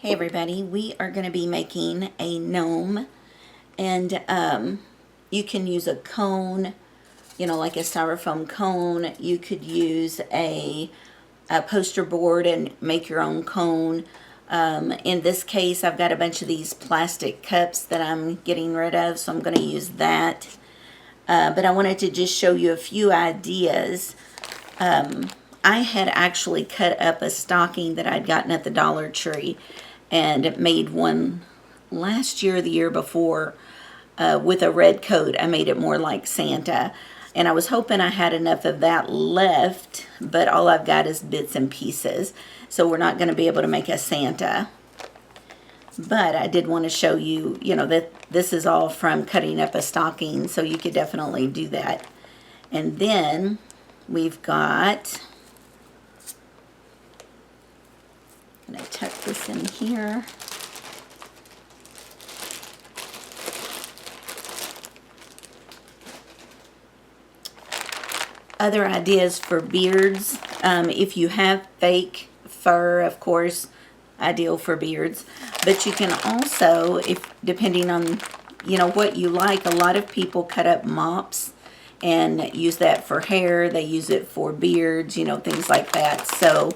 Hey everybody, we are going to be making a gnome, and you can use a cone, like a styrofoam cone. You could use a poster board and make your own cone. In this case, I've got a bunch of these plastic cups that I'm getting rid of, so I'm going to use that. But I wanted to just show you a few ideas. I had actually cut up a stocking that I'd gotten at the Dollar Tree and made one last year or the year before with a red coat. I made it more like Santa. And I was hoping I had enough of that left, but all I've got is bits and pieces. So we're not going to be able to make a Santa. But I did want to show you, that this is all from cutting up a stocking, so you could definitely do that. And then we've got, I'm going to tuck this in here. Other ideas for beards, if you have fake fur, of course, ideal for beards. But you can also, if depending on, what you like, a lot of people cut up mops and use that for hair. They use it for beards, things like that. So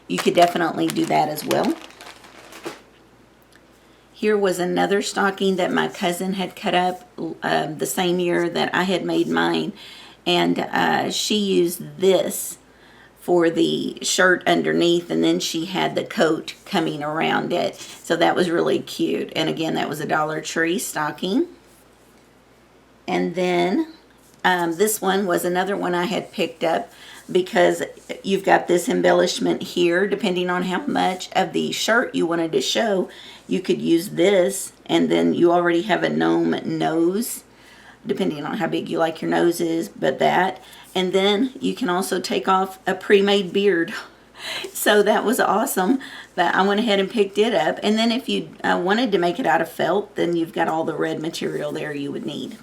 you could definitely do that as well. Here was another stocking that my cousin had cut up the same year that I had made mine. And she used this for the shirt underneath, and then she had the coat coming around it. So that was really cute. And again, that was a Dollar Tree stocking. And then this one was another one I had picked up because you've got this embellishment here. Depending on how much of the shirt you wanted to show, you could use this, and then you already have a gnome nose, depending on how big you like your nose is, but that. And then you can also take off a pre-made beard. So that was awesome that I went ahead and picked it up. And then if you wanted to make it out of felt, then you've got all the red material there you would need.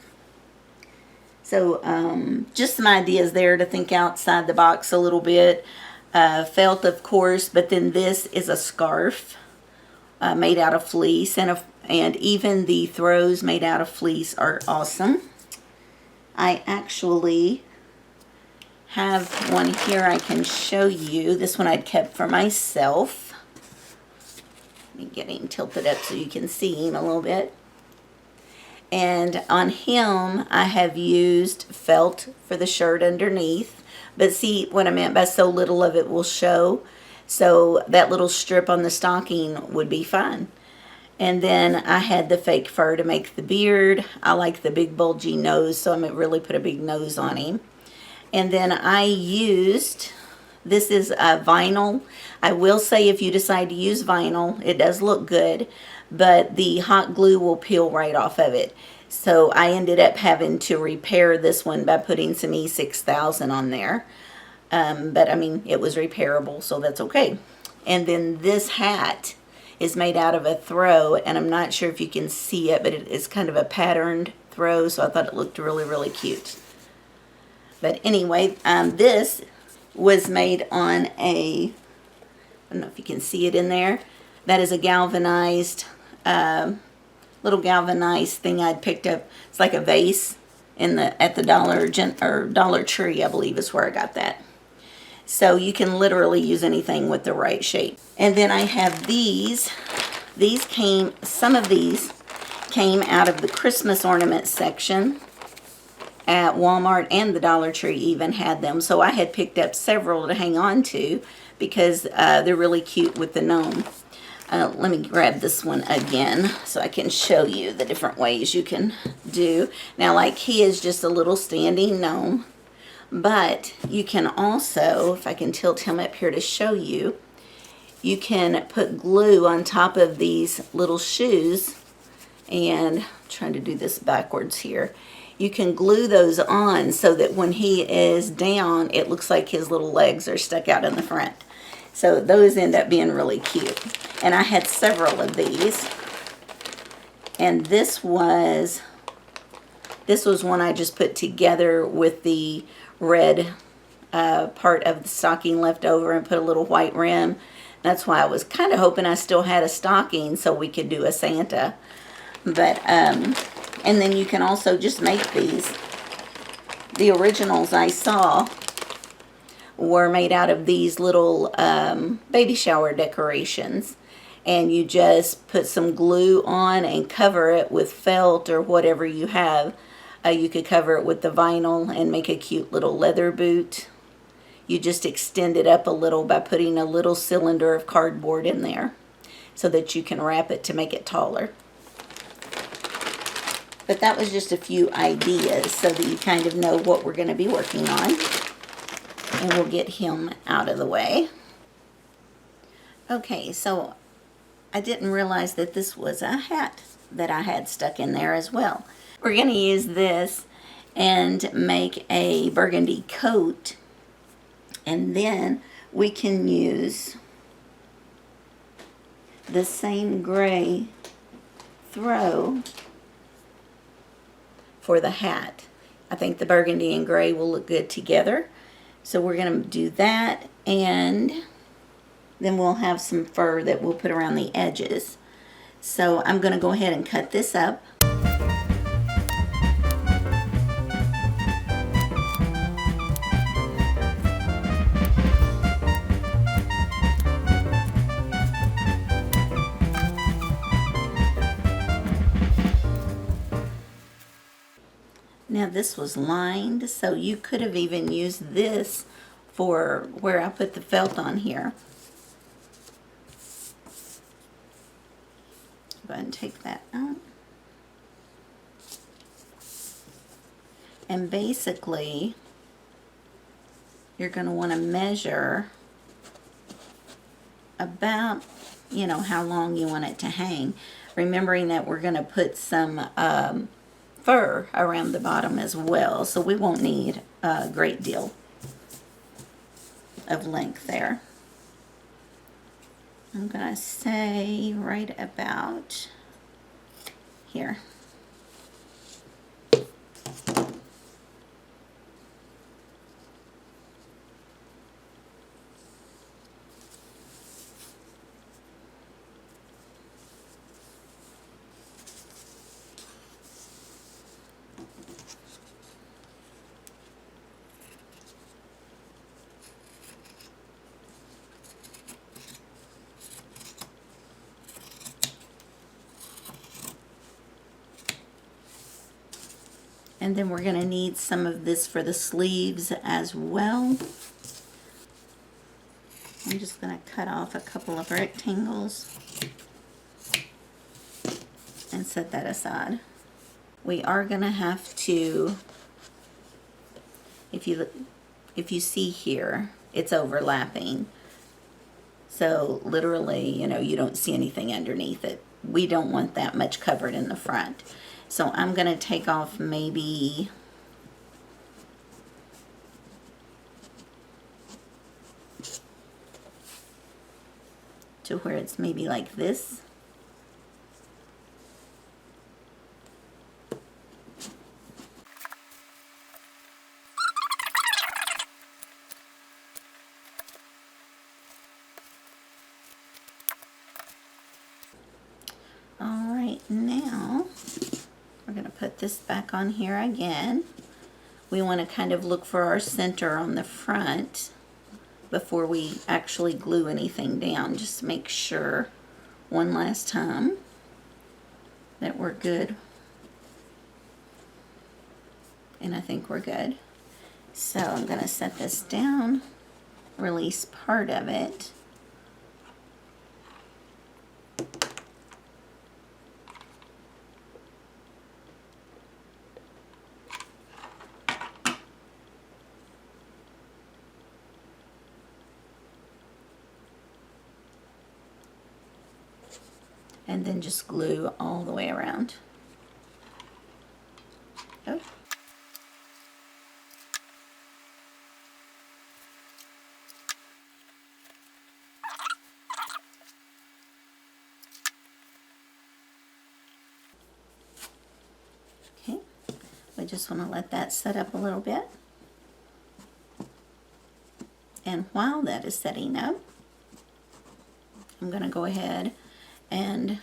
So just some ideas there to think outside the box a little bit. Felt, of course, but then this is a scarf made out of fleece, and even the throws made out of fleece are awesome. I actually have one here I can show you. This one I'd kept for myself. Let me get him tilted up so you can see him a little bit. And on him, I have used felt for the shirt underneath. But see, what I meant by so little of it will show. So that little strip on the stocking would be fine. And then I had the fake fur to make the beard. I like the big bulgy nose, so I'm going to really put a big nose on him. And then I used, this is vinyl. I will say if you decide to use vinyl, it does look good, but the hot glue will peel right off of it. So I ended up having to repair this one by putting some E6000 on there. But I mean, it was repairable, so that's okay. And then this hat is made out of a throw, and I'm not sure if you can see it, but it is kind of a patterned throw, so I thought it looked really, really cute. But anyway, this was made on a, I don't know if you can see it in there. That is a galvanized, little galvanized thing I'd picked up. It's like a vase at the Dollar Tree, I believe is where I got that. So you can literally use anything with the right shape. And then I have these. Some of these came out of the Christmas ornament section at Walmart, and the Dollar Tree even had them. So I had picked up several to hang on to because they're really cute with the gnome. Let me grab this one again so I can show you the different ways you can do. Now, like, he is just a little standing gnome. But you can also, if I can tilt him up here to show you, you can put glue on top of these little shoes. And I'm trying to do this backwards here. You can glue those on so that when he is down, it looks like his little legs are stuck out in the front. So those end up being really cute. And I had several of these. And this was one I just put together with the red part of the stocking left over and put a little white rim. That's why I was kind of hoping I still had a stocking so we could do a Santa. But, and then you can also just make these. The originals I saw were made out of these little baby shower decorations. And you just put some glue on and cover it with felt or whatever you have. You could cover it with the vinyl and make a cute little leather boot. You just extend it up a little by putting a little cylinder of cardboard in there so that you can wrap it to make it taller. But that was just a few ideas so that you kind of know what we're going to be working on. And we'll get him out of the way. Okay, so I didn't realize that this was a hat that I had stuck in there as well. We're going to use this and make a burgundy coat. And then we can use the same gray throw for the hat. I think the burgundy and gray will look good together. So we're going to do that, and then we'll have some fur that we'll put around the edges. So I'm going to go ahead and cut this up. Now this was lined, so you could have even used this for where I put the felt on here. Go ahead and take that out. And basically, you're going to want to measure about, you know, how long you want it to hang. Remembering that we're going to put some fur around the bottom as well, so we won't need a great deal of length there. I'm gonna say right about here. And then we're going to need some of this for the sleeves as well. I'm just going to cut off a couple of rectangles and set that aside. We are going to have to, if you see here, it's overlapping. So literally, you know, you don't see anything underneath it. We don't want that much covered in the front. So I'm going to take off maybe to where it's maybe like this. All right, now we're going to put this back on here again. We want to kind of look for our center on the front before we actually glue anything down. Just make sure one last time that we're good. And I think we're good. So I'm going to set this down, release part of it. And then just glue all the way around. Oh. Okay, we just want to let that set up a little bit. And while that is setting up, I'm going to go ahead and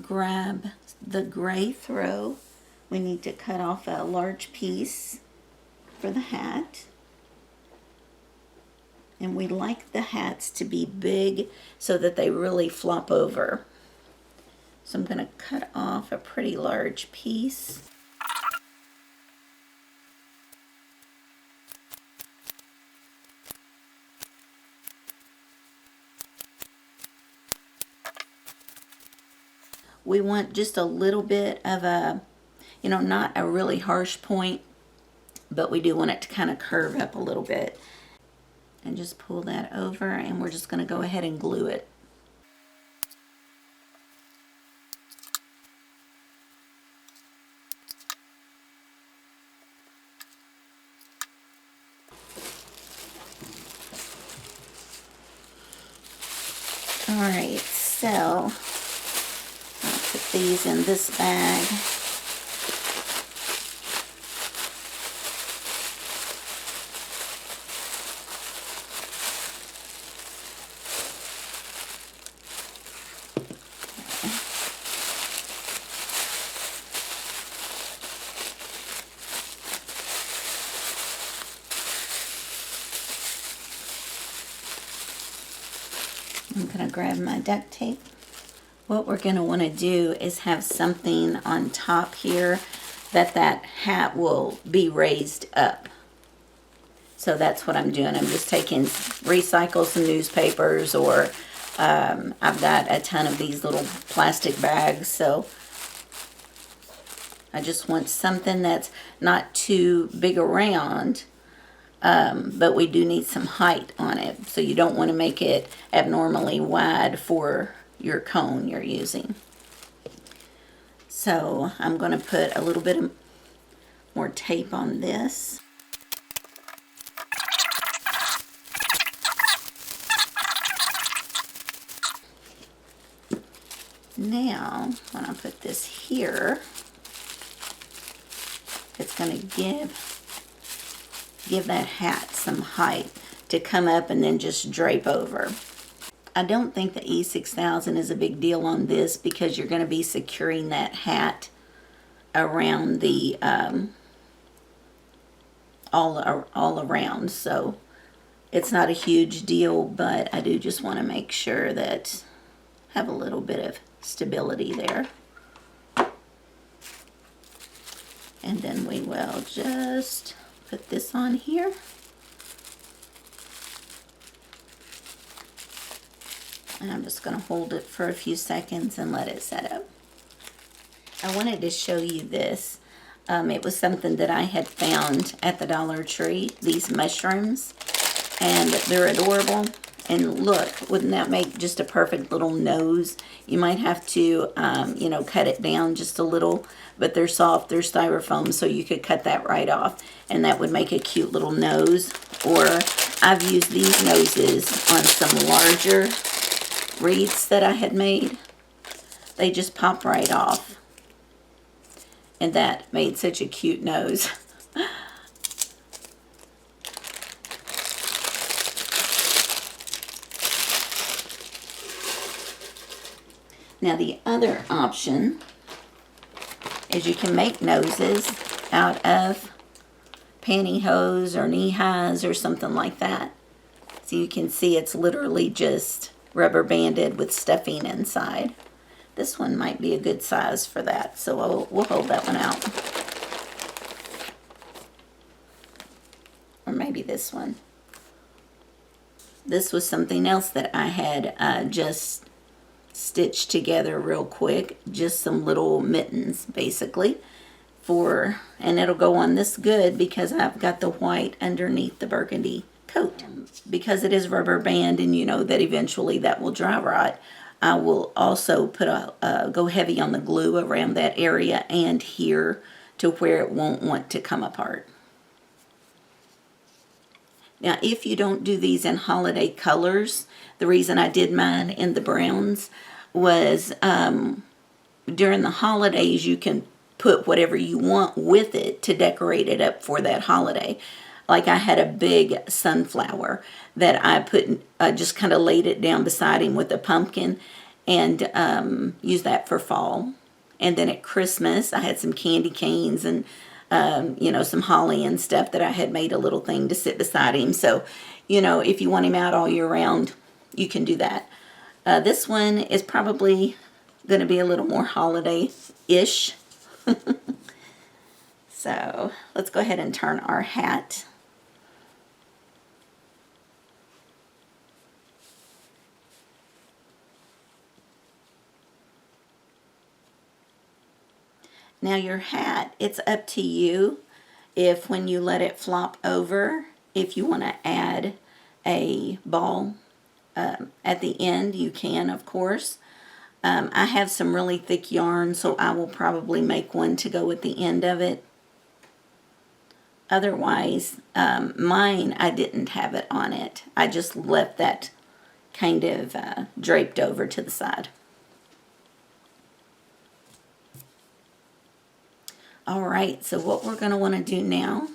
grab the gray throw. We need to cut off a large piece for the hat. And we like the hats to be big so that they really flop over. So I'm going to cut off a pretty large piece. We want just a little bit of a, not a really harsh point, but we do want it to kind of curve up a little bit. And just pull that over, and we're just going to go ahead and glue it. Alright, so I'll put these in this bag. I'm going to grab my duct tape. What we're going to want to do is have something on top here that hat will be raised up. So that's what I'm doing. I'm just recycle some newspapers, or I've got a ton of these little plastic bags. So I just want something that's not too big around. But we do need some height on it, so you don't want to make it abnormally wide for your cone you're using. So I'm going to put a little bit more tape on this. Now, when I put this here, it's going to give that hat some height to come up and then just drape over. I don't think the E6000 is a big deal on this because you're going to be securing that hat around the all around, so it's not a huge deal, but I do just want to make sure that I have a little bit of stability there. And then we will just put this on here. And I'm just going to hold it for a few seconds and let it set up. I wanted to show you this. It was something that I had found at the Dollar Tree, these mushrooms, and they're adorable. And look, wouldn't that make just a perfect little nose? You might have to, cut it down just a little, but they're soft, they're styrofoam, so you could cut that right off, and that would make a cute little nose. Or I've used these noses on some larger wreaths that I had made. They just pop right off, and that made such a cute nose. Now the other option is you can make noses out of pantyhose or knee highs or something like that. So you can see it's literally just rubber banded with stuffing inside. This one might be a good size for that, so we'll hold that one out. Or maybe this one. This was something else that I had just stitched together real quick, just some little mittens basically and it'll go on this good because I've got the white underneath the burgundy coat. Because it is rubber band and you know that eventually that will dry rot, I will also put go heavy on the glue around that area and here to where it won't want to come apart. Now, if you don't do these in holiday colors, the reason I did mine in the browns was during the holidays you can put whatever you want with it to decorate it up for that holiday. Like I had a big sunflower that I put, just kind of laid it down beside him with a pumpkin and used that for fall. And then at Christmas, I had some candy canes and, some holly and stuff that I had made a little thing to sit beside him. So, if you want him out all year round, you can do that. This one is probably going to be a little more holiday-ish. So let's go ahead and turn our hat. Now your hat, it's up to you if when you let it flop over, if you want to add a ball at the end, you can, of course. I have some really thick yarn, so I will probably make one to go at the end of it. Otherwise, mine, I didn't have it on it. I just left that kind of draped over to the side. All right, so what we're going to want to do now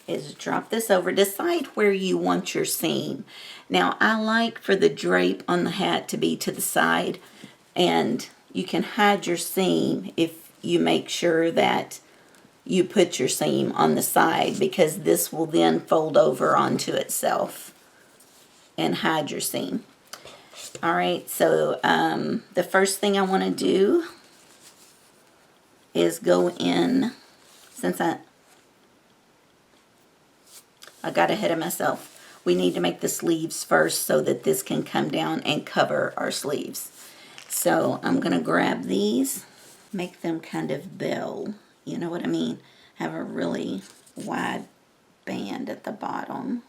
is drop this over. Decide where you want your seam. Now, I like for the drape on the hat to be to the side, and you can hide your seam if you make sure that you put your seam on the side, because this will then fold over onto itself and hide your seam. All right, so the first thing I want to do is go in, since I got ahead of myself. We need to make the sleeves first so that this can come down and cover our sleeves. So I'm going to grab these, make them kind of bell. You know what I mean? Have a really wide band at the bottom.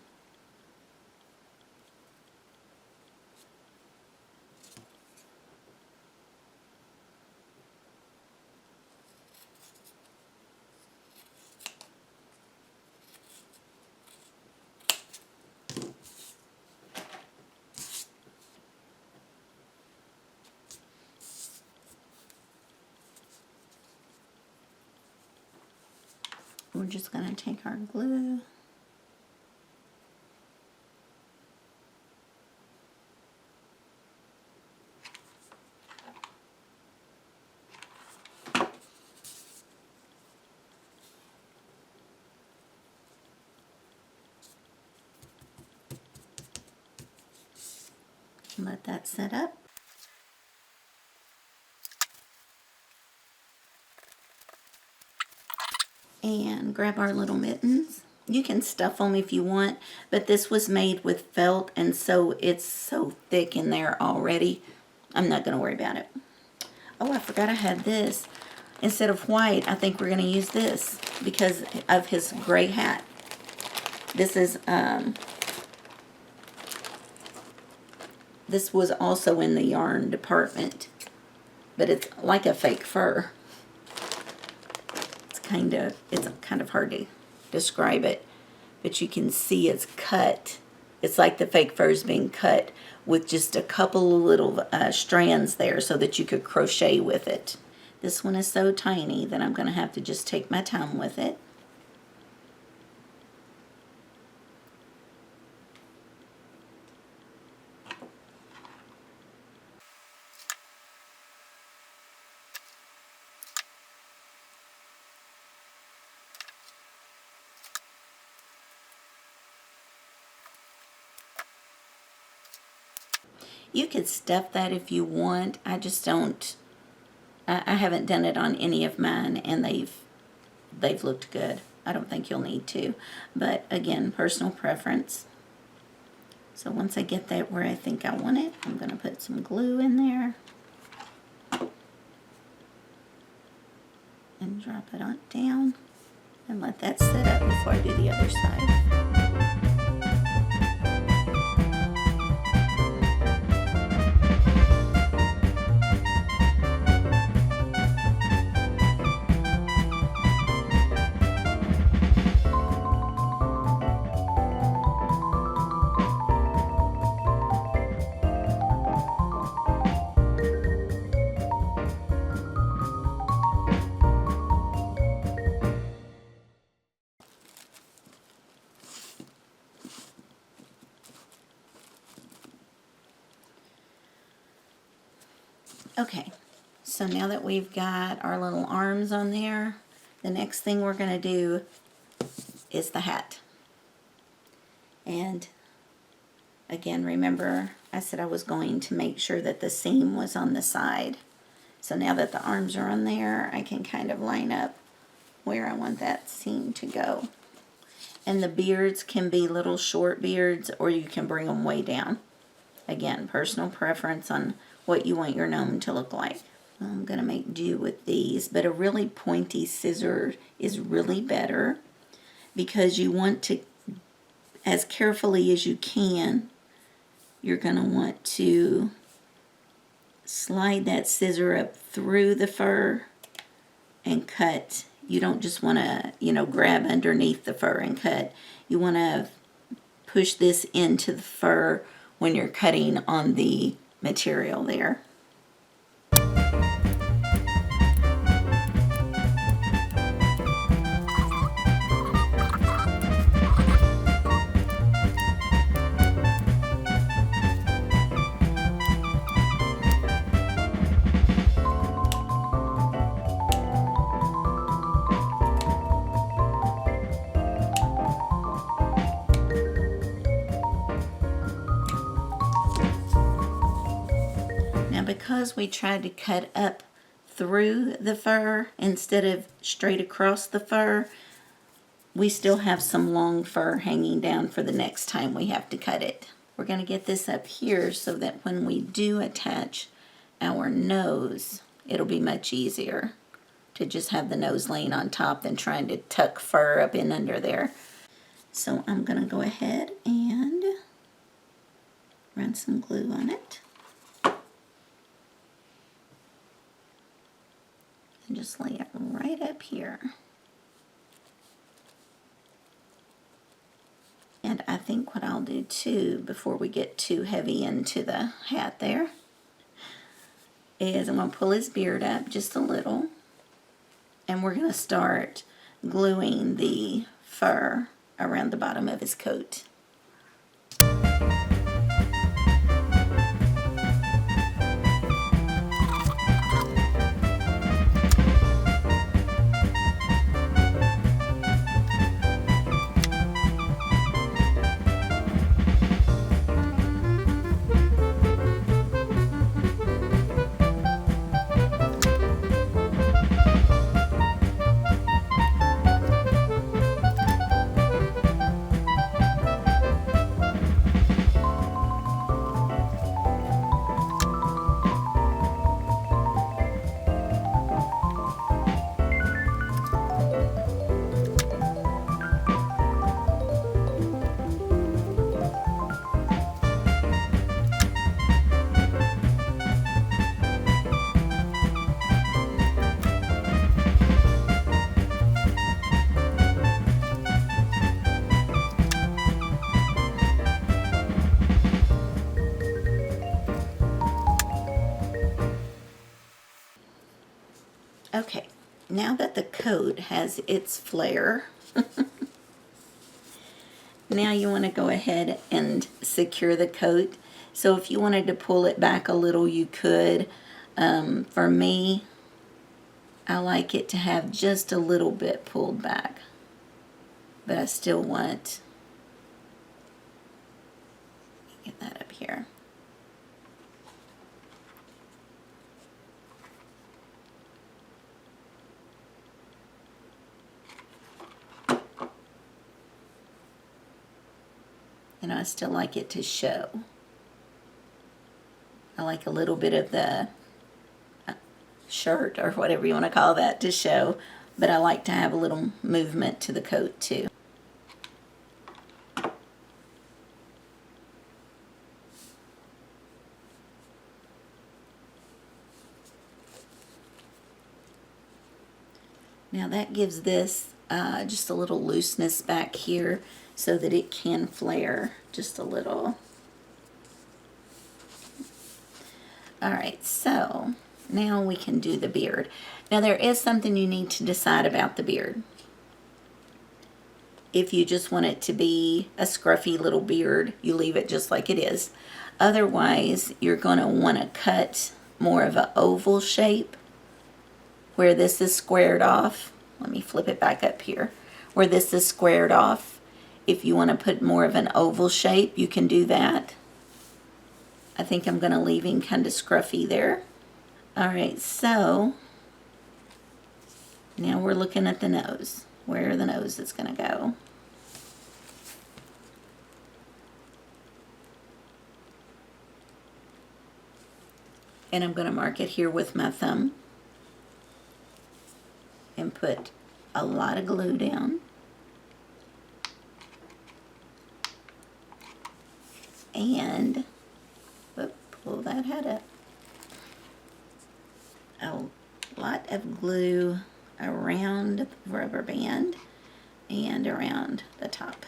We're just going to take our glue. Let that set up. And grab our little mittens. You can stuff them if you want, but this was made with felt, and so it's so thick in there already. I'm not going to worry about it. Oh, I forgot I had this. Instead of white, I think we're going to use this because of his gray hat. This is, this was also in the yarn department, but it's like a fake fur. It's kind of hard to describe it, but you can see it's cut. It's like the fake fur is being cut with just a couple of little strands there so that you could crochet with it. This one is so tiny that I'm going to have to just take my time with it. You could stuff that if you want. I just don't. I haven't done it on any of mine, and they've looked good. I don't think you'll need to, but again, personal preference. So once I get that where I think I want it, I'm going to put some glue in there and drop it on down and let that sit up before I do the other side. Okay, so now that we've got our little arms on there, the next thing we're going to do is the hat. And again, remember I said I was going to make sure that the seam was on the side. So now that the arms are on there, I can kind of line up where I want that seam to go. And the beards can be little short beards, or you can bring them way down. Again, personal preference on what you want your gnome to look like. I'm going to make do with these, but a really pointy scissor is really better because you want to, as carefully as you can, you're going to want to slide that scissor up through the fur and cut. You don't just want to, grab underneath the fur and cut. You want to push this into the fur when you're cutting on the material there. Because we tried to cut up through the fur instead of straight across the fur, we still have some long fur hanging down for the next time we have to cut it. We're going to get this up here so that when we do attach our nose, it'll be much easier to just have the nose laying on top than trying to tuck fur up in under there. So I'm going to go ahead and run some glue on it. And just lay it right up here. And I think what I'll do too, before we get too heavy into the hat there, is I'm going to pull his beard up just a little, and we're going to start gluing the fur around the bottom of his coat. Okay, now that the coat has its flare, now you want to go ahead and secure the coat. So if you wanted to pull it back a little, you could. For me, I like it to have just a little bit pulled back, but I still want, get that up here. And I still like it to show. I like a little bit of the shirt or whatever you want to call that to show, but I like to have a little movement to the coat too. Now that gives this just a little looseness back here so that it can flare just a little. Alright, so now we can do the beard. Now there is something you need to decide about the beard. If you just want it to be a scruffy little beard, you leave it just like it is. Otherwise, you're going to want to cut more of an oval shape, where this is squared off, let me flip it back up here, where this is squared off, if you want to put more of an oval shape, you can do that. I think I'm going to leave him kind of scruffy there. All right, so now we're looking at the nose, where the nose is going to go. And I'm going to mark it here with my thumb and put a lot of glue down. And pull that head up. A lot of glue around the rubber band and around the top.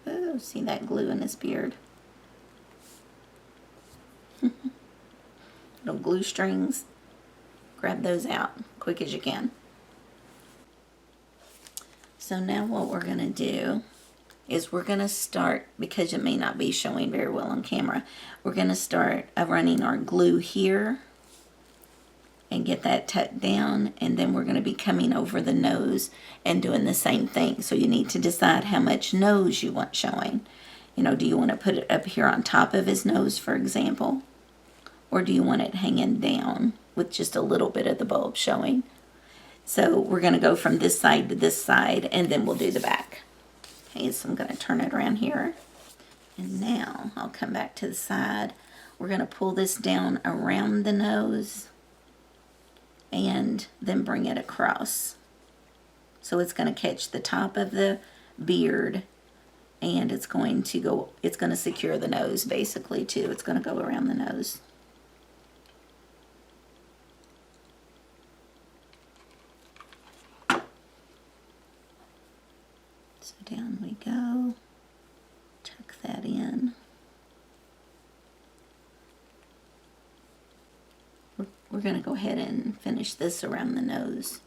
Oh, see that glue in his beard? Little glue strings. Grab those out quick as you can. So now what we're going to do is we're going to start, because it may not be showing very well on camera, we're going to start running our glue here and get that tucked down, and then we're going to be coming over the nose and doing the same thing. So you need to decide how much nose you want showing. You know, do you want to put it up here on top of his nose, for example? Or do you want it hanging down with just a little bit of the bulb showing? So we're going to go from this side to this side, and then we'll do the back. Okay, so I'm going to turn it around here. And now I'll come back to the side. We're going to pull this down around the nose and then bring it across. So it's going to catch the top of the beard, and it's going to secure the nose basically too. It's going to go around the nose. So down we go. Tuck that in. We're going to go ahead and finish this around the nose.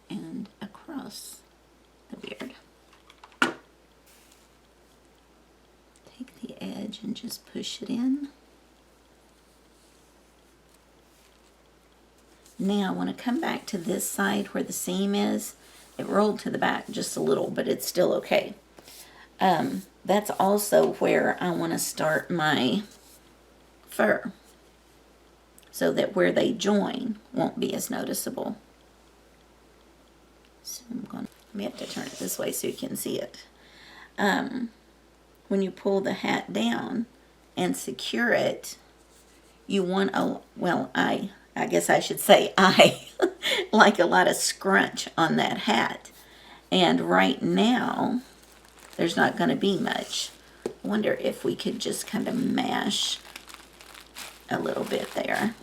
And across the beard. Take the edge and just push it in. Now I want to come back to this side where the seam is. It rolled to the back just a little, but it's still okay. That's also where I want to start my fur, so that where they join won't be as noticeable. So we have to turn it this way so you can see it. When you pull the hat down and secure it, you want I guess I should say I like a lot of scrunch on that hat. And right now, there's not going to be much. I wonder if we could just kind of mash a little bit there.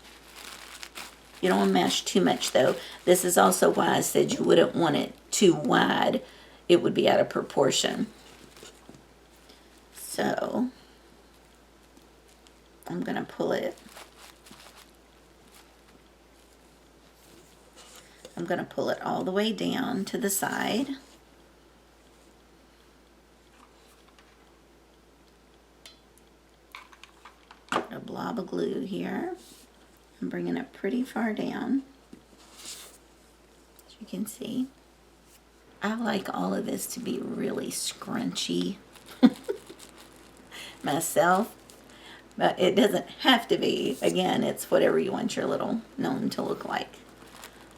You don't want to mash too much though. This is also why I said you wouldn't want it too wide. It would be out of proportion. So, I'm going to pull it. I'm going to pull it all the way down to the side. Put a blob of glue here. I'm bringing it pretty far down, as you can see. I like all of this to be really scrunchy myself, but it doesn't have to be. Again, it's whatever you want your little gnome to look like.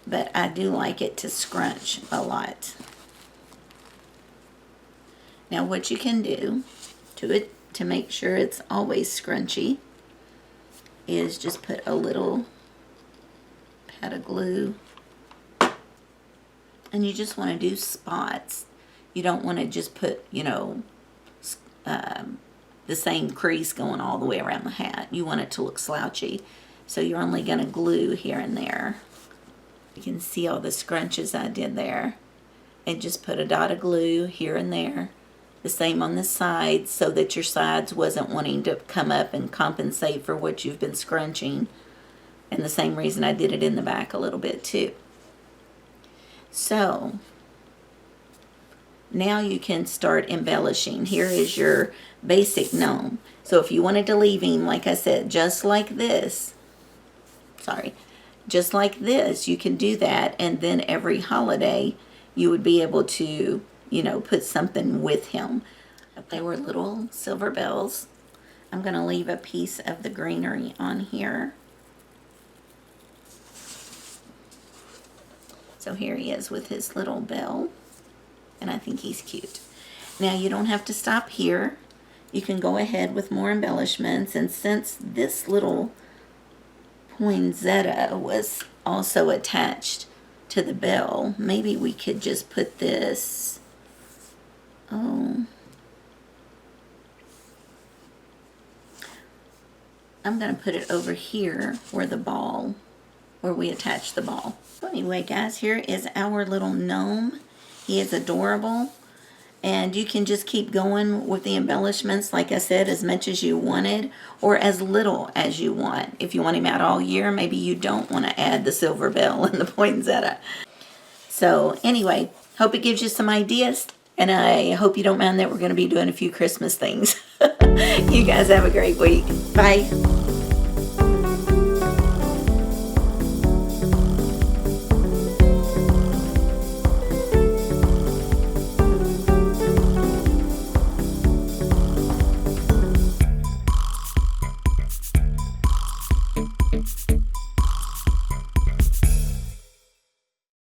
But I do like it to scrunch a lot. Now what you can do to it to make sure it's always scrunchy is just put a little pat of glue, and you just want to do spots. You don't want to just put, you know, the same crease going all the way around the hat. You want it to look slouchy, so you're only going to glue here and there. You can see all the scrunches I did there, and just put a dot of glue here and there. The same on the sides, so that your sides wasn't wanting to come up and compensate for what you've been scrunching. And the same reason I did it in the back a little bit too. So now you can start embellishing. Here is your basic gnome. So if you wanted to leave him, like I said, just like this, just like this, you can do that. And then every holiday, you would be able to, you know, put something with him. They were little silver bells. I'm going to leave a piece of the greenery on here. So here he is with his little bell. And I think he's cute. Now you don't have to stop here. You can go ahead with more embellishments. And since this little poinsettia was also attached to the bell, maybe we could just put this, I'm going to put it over here where the ball, where we attach the ball. So anyway, guys, here is our little gnome. He is adorable. And you can just keep going with the embellishments, like I said, as much as you wanted or as little as you want. If you want him out all year, maybe you don't want to add the silver bell and the poinsettia. So anyway, hope it gives you some ideas. And I hope you don't mind that we're going to be doing a few Christmas things. You guys have a great week. Bye.